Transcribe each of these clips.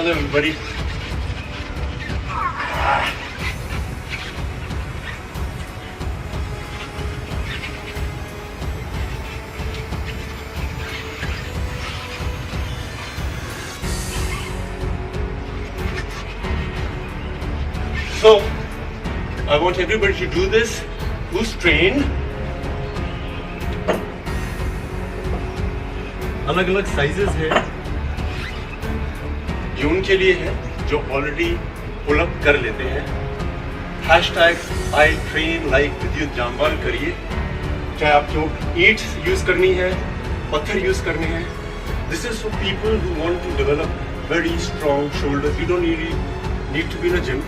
Hello everybody. So, I want everybody to do this who's trained. अलग अलग sizes है, ये उनके लिए है जो ऑलरेडी पुल अप कर लेते हैं। #I train like विद्युत जामवाल करिए, चाहे आपको ईंट यूज करनी है, पत्थर यूज करने हैं। This is for people who want to develop very strong shoulders. You don't need to be in a gym.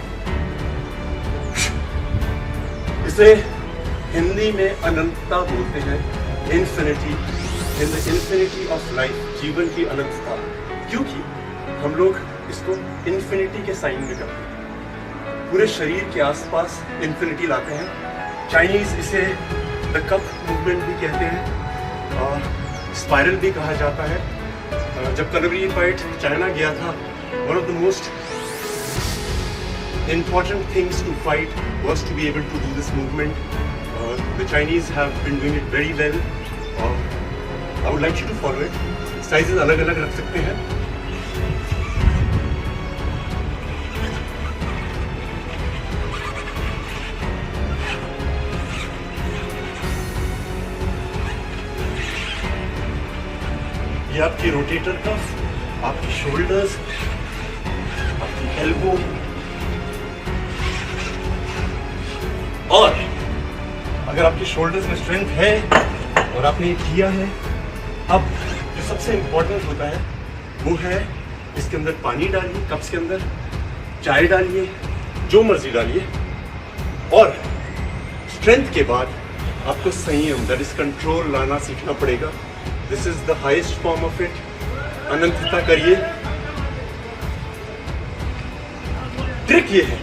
इसे हिंदी में अनंतता बोलते हैं, infinity, in the infinity of life, जीवन की अनंतता। क्योंकि हम लोग इसको इन्फिनिटी के साइन में करते हैं, पूरे शरीर के आसपास इन्फिनिटी लाते हैं। चाइनीज इसे द कप मूवमेंट भी कहते हैं और स्पाइरल भी कहा जाता है। जब कलवरी फाइट चाइना गया था, one of the most important things to fight was to be able to do this movement. The Chinese have been doing it very well. I would like you to follow it. Sizes अलग अलग रख सकते हैं। ये आपकी rotator cuff, आपकी shoulders, आपकी elbow, और अगर आपके शोल्डर्स में स्ट्रेंथ है और आपने ये किया है, अब जो सबसे इंपॉर्टेंट होता है वो है इसके अंदर पानी डालिए, कप्स के अंदर चाय डालिए, जो मर्जी डालिए, और स्ट्रेंथ के बाद आपको संयम, दैट इज कंट्रोल लाना सीखना पड़ेगा। This is the highest form of it. अनंतता करिए। ट्रिक ये है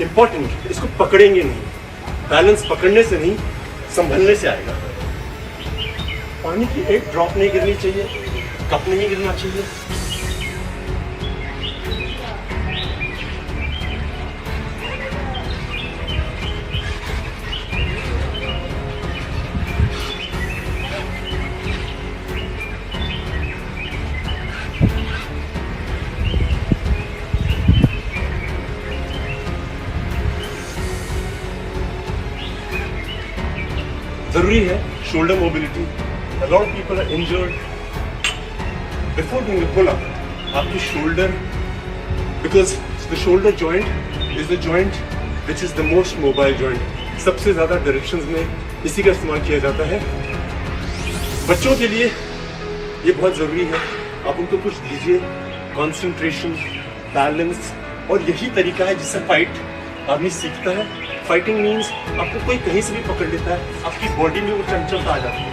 इंपॉर्टेंट, इसको पकड़ेंगे नहीं, बैलेंस पकड़ने से नहीं, संभलने से आएगा। पानी की एक ड्रॉप नहीं गिरनी चाहिए, कप नहीं गिरना चाहिए। जरूरी है shoulder mobility. A lot of people are injured before doing the pull-up. आपकी shoulder, because the shoulder joint is the joint which is the most mobile joint. सबसे ज़्यादा डायरेक्शंस में इसी का इस्तेमाल किया जाता है। बच्चों के लिए ये बहुत ज़रूरी है। आप उनको कुछ दीजिए, कंसंट्रेशन, बैलेंस, और यही तरीका है जिससे फाइट आदमी सीखता है। फाइटिंग मीन्स आपको कोई कहीं से भी पकड़ लेता है, आपकी बॉडी में वो चंचलता आ जाती है।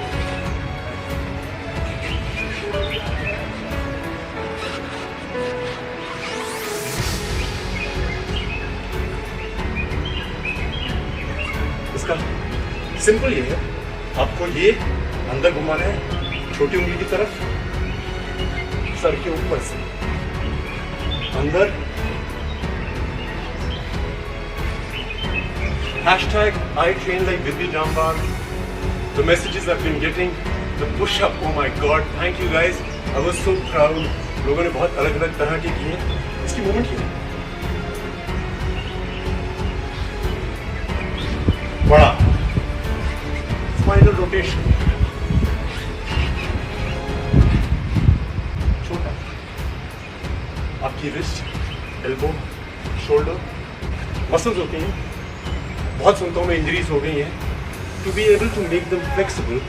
इसका सिंपल ये है, आपको ये अंदर घुमाना है, छोटी उंगली की तरफ, सर के ऊपर से अंदर। #I train like Vidyut Jamwal. The messages I've been getting, the push-up, oh my God, thank you guys. I was so proud. लोगों ने बहुत अलग अलग तरह के किए। इसकी मूवमेंट क्या है? बड़ा स्पाइनल रोटेशन, छोटा, आपकी रिस्ट, एल्बो, शोल्डर मसल्स होती हैं। बहुत संतों में इंजरीज हो गई हैं। To be able to make them flexible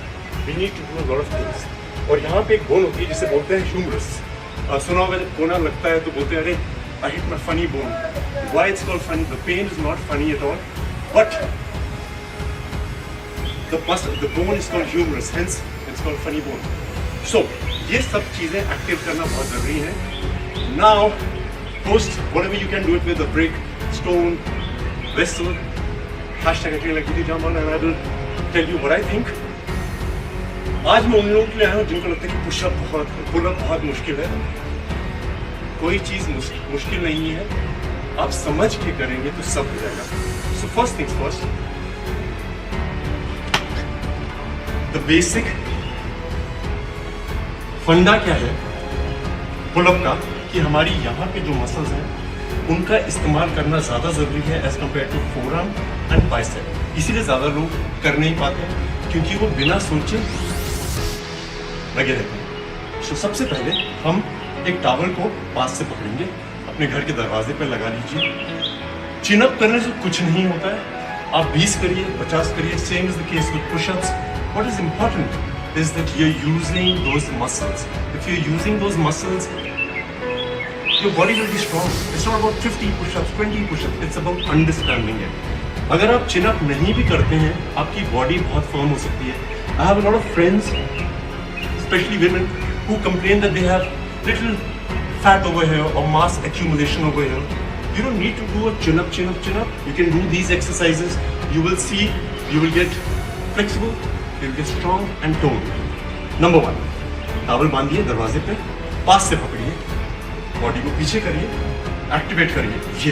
we need to do a lot of things. और यहाँ पे एक बोन होती है जिसे बोलते हैं ह्यूमरस। सुना होगा जब कोना लगता है तो बोलते हैं, अरे I hit my funny bone. Why it's called funny? The pain is not funny at all, but the bone is called humerus, hence it's called funny bone. So ये सब चीज़ें एक्टिव करना बहुत ज़रूरी है। Now post whatever you can do it with a brick, stone, vessel, #I train like Vidyut Jamwal and I will tell you what I think. आज मैं उन लोगों के लिए आया हूँ जिनको लगता है कि पुशअप पुलअप बहुत मुश्किल है। कोई चीज मुश्किल नहीं है, आप समझ के करेंगे तो सब हो जाएगा। So first things first, the basic फंडा क्या है पुलअप का, कि हमारी यहाँ पे जो मसल्स हैं उनका इस्तेमाल करना ज्यादा जरूरी है as compare to forearm and bicep. इसीलिए ज्यादा लोग कर नहीं पाते हैं क्योंकि वो बिना सोचे लगे रहते हैं। तो सबसे पहले हम एक टॉवल को पास से पकड़ेंगे, अपने घर के दरवाजे पर लगा लीजिए। चिन अप करने से कुछ नहीं होता है, आप 20 करिए, 50 करिए, same is the case with pushups. What is important is that you are using those muscles. If you are using those muscles, your body will be strong. It's not about 50 push-ups, 20 push-ups. It's about understanding it. अगर आप chin up नहीं भी करते हैं, आपकी body बहुत firm हो सकती है. I have a lot of friends, especially women, who complain that they have little fat over here or mass accumulation over here. You don't need to do a chin up, chin up, chin up. You can do these exercises. You will see, you will get flexible, you will get strong and toned. Number 1, towel बांधिए दरवाजे पे, पास से पकड़िए, body को पीछे करिए, activate करिए, ये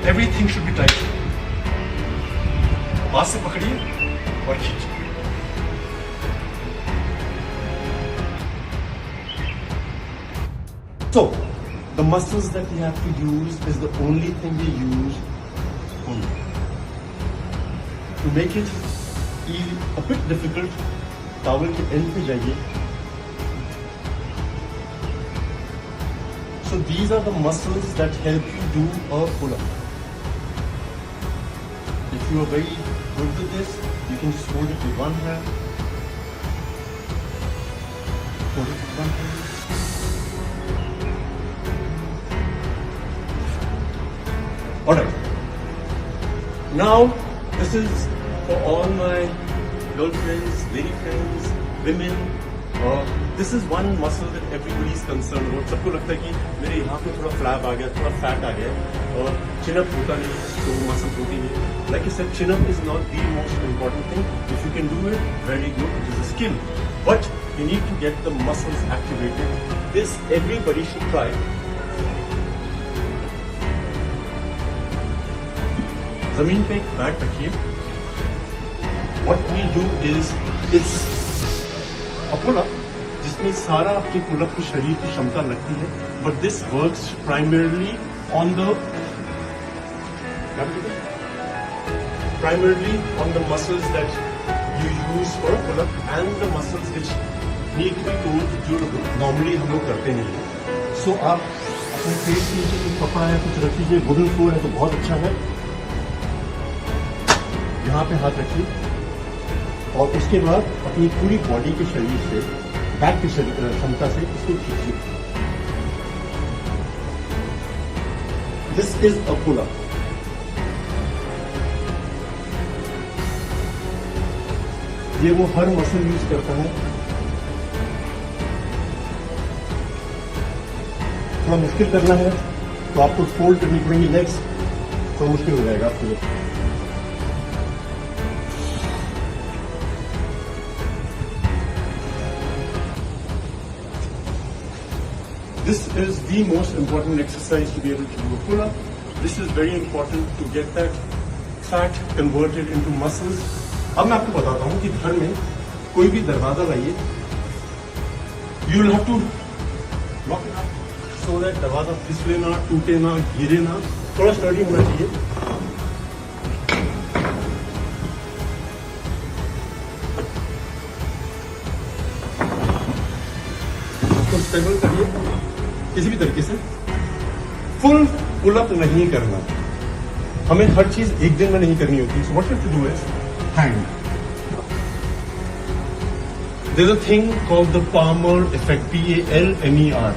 everything should be tight. पास से पकड़िए और खींचिए। So, the muscles that we have to use is the only thing we use only. To make it a bit difficult, towel के end पे जाइए। So these are the muscles that help you do a pull-up. If you are very good with this, you can just hold it with one hand. Hold it with one hand. Alright. Now, this is for all my girlfriends, lady friends, women. This is one muscle that everybody is concerned about. सबको लगता है कि मेरे यहाँ पे थोड़ा flap आ गया, थोड़ा फैट आ गया और chin up होता नहीं है, तो वो मसल होती नहीं है। Like I said, chin up is not the most important thing. If you can do it, very good. It is a skill, but you need to get the muscles activated. This everybody should try. जमीन पे एक bat रखिए। What we do is it's a pull-up जिसमें सारा आपके pull-up की शरीर की क्षमता लगती है, but this works primarily on the muscles that you use for pull up and the muscles which need to be told, जो नॉर्मली हम लोग करते नहीं हैं। सो आप अपने पेट के नीचे कुछ कपड़ा है, कुछ रख लीजिए, वुडन फ्लोर है तो बहुत अच्छा है। यहाँ पे हाथ रखिए और उसके बाद अपनी पूरी बॉडी के शरीर से, बैक की क्षमता से इसको खींचिए। This is a pull up. ये वो हर मसल यूज करता है। थोड़ा मुश्किल करना है तो आपको फोल्ड करनी पड़ेंगी लेग्स, थोड़ा मुश्किल हो जाएगा आपके लिए। This is the most important exercise to be able to do a pull-up. This is very important to get that fat converted into muscles. अब मैं आपको बताता हूँ कि घर में कोई भी दरवाजा लाइए, you will have to lock it up so that दरवाजा फिसले ना, टूटे ना, गिरे ना, थोड़ा स्टडी होना चाहिए। तो स्टेबल करिए किसी भी तरीके से। फुल पुल-अप नहीं करना, हमें हर चीज एक दिन में नहीं करनी होती। So what you have to do is hand. There is a thing called the palmer effect, PALMER।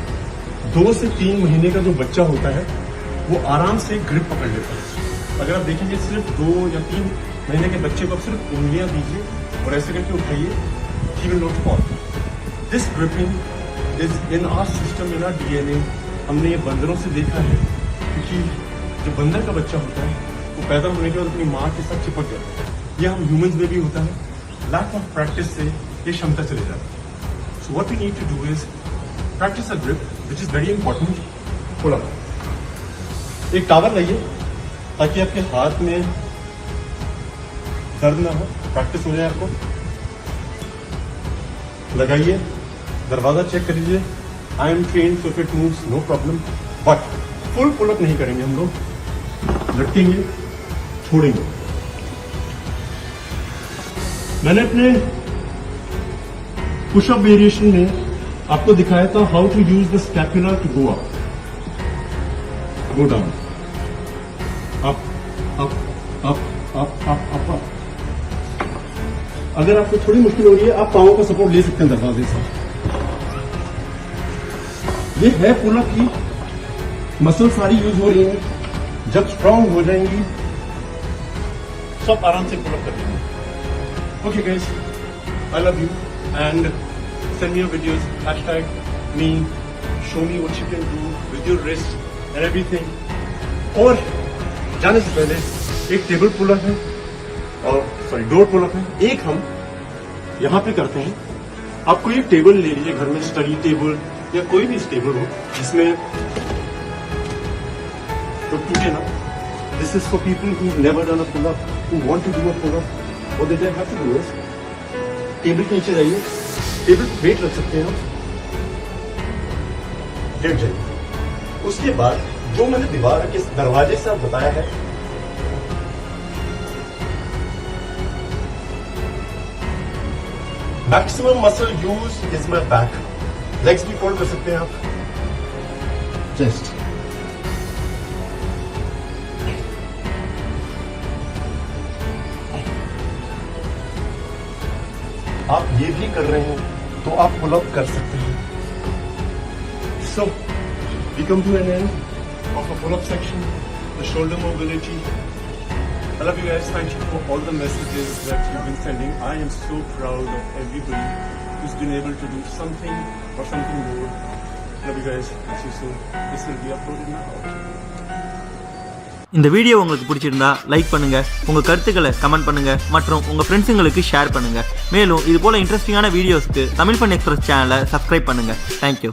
2 से 3 महीने का जो बच्चा होता है वो आराम से ग्रिप पकड़ लेता है। अगर आप देखेंगे सिर्फ 2 या 3 महीने के बच्चे को आप सिर्फ उंगलियां दीजिए और ऐसे करके उठाइए, he will not fall. This gripping is in our system, in our DNA। हमने ये बंदरों से देखा है, क्योंकि जो बंदर का बच्चा होता है वो पैदा होने के बाद अपनी माँ के साथ चिपक जाता है। ये हम ह्यूमंस में भी होता है। लैक ऑफ प्रैक्टिस से ये क्षमता चली जाती है। So what we need to do is practice a grip, which is very important. Pull up. एक टावर लाइए ताकि आपके हाथ में दर्द ना हो, प्रैक्टिस हो जाए आपको। लगाइए, दरवाजा चेक कर लीजिए। I am train so if it moves no problem, but full pull up नहीं करेंगे हम लोग, लटकेंगे, छोड़ेंगे। मैंने अपने पुशअप वेरिएशन में आपको दिखाया था how to use the scapula to go up, go down, up up up up up up up. अगर आपको थोड़ी मुश्किल हो रही है, आप पांवों का सपोर्ट ले सकते हैं दरवाजे से। ये है पुल अप की मसल सारी यूज हो रही है। जब स्ट्रांग हो जाएंगी सब आराम से पुल अप कर देंगे। Okay guys, I love you and send me your videos, #me, show me what you can do with your wrist and everything. और जाने से पहले एक टेबल पुल अप है और सॉरी डोर पुल अप है, एक हम यहाँ पे करते हैं। आप कोई एक टेबल ले लीजिए घर में, स्टडी टेबल या कोई भी टेबल हो जिसमें तो टूटे ना। This is for people who never done a pull up, who want to do a pull up, और they have to do it. Table के नीचे जाइए, टेबल वेट रख सकते हैं, लेट जाइए। उसके बाद जो मैंने दीवार के दरवाजे से आप बताया है, maximum muscle use is my back. Legs भी फोल्ड कर सकते हैं आप, चेस्ट, आप ये भी कर रहे हैं तो आप पुल अप कर सकते हैं। So we come to an end of a pull up section, the shoulder mobility. I love you guys. Thank you for all the messages that you've been sending. I am so proud of everybody who's been able to do something or something more. Love you guys. See you soon. This will be uploaded now. இந்த video உங்களுக்கு பிடிச்சிருந்தா like பண்ணுங்க, உங்க கருத்துக்களை comment பண்ணுங்க மற்றும் உங்க ஃப்ரெண்ட்ஸுங்களுக்கு share பண்ணுங்க. மேலும் இது போல இன்ட்ரெஸ்டிங்கான வீடியோஸ்க்கு தமிழ் ஃபன் எக்ஸ்பிரஸ் சேனலை சப்ஸ்கிரைப் பண்ணுங்க. தேங்க்யூ.